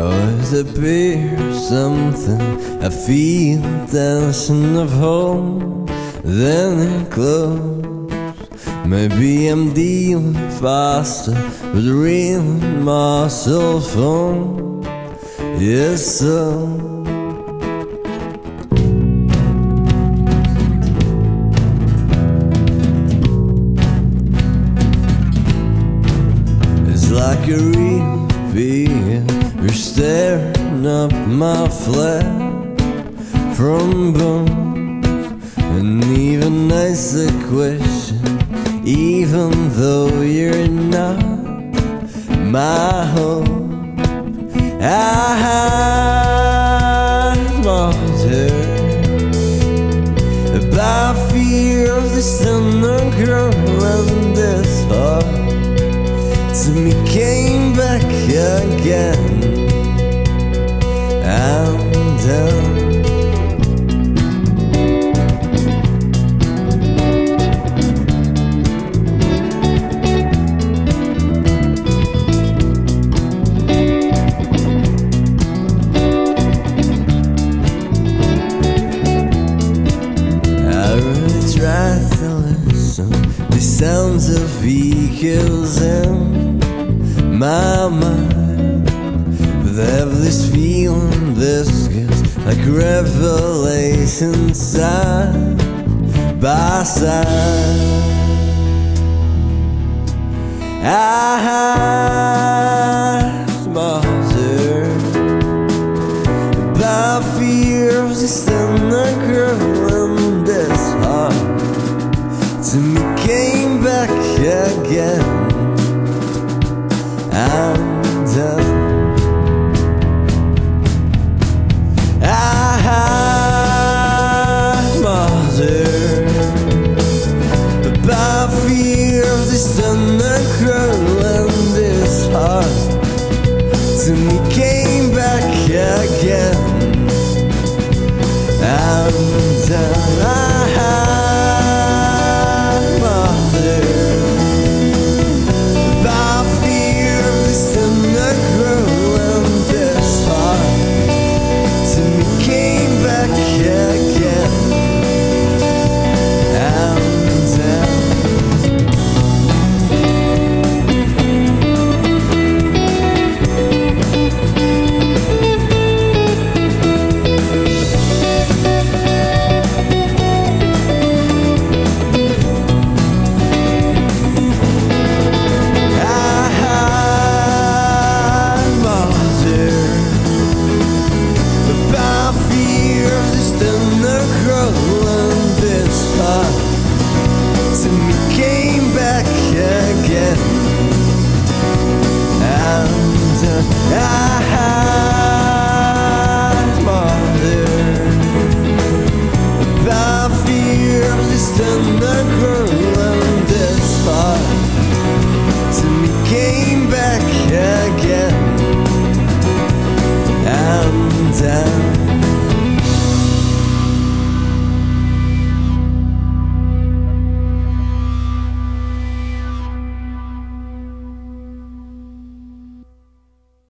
Always appears something, I feel tension of home, then it close. Maybe I'm dealing faster with real muscle phone. Yes, so it's like a real fear. You're staring up my flesh from bones. An even nicer question, even though you're not my hope. I had wondered about fear of this tender girl, and this heart to me came back again. And the sounds of vehicles in my mind, but I have this feeling, this gets like revelation side by side. I have wondered about fear of this tender girl, and this heart to me came back again. And I had wondered about fear of this tender girl, and this heart to me came back again. And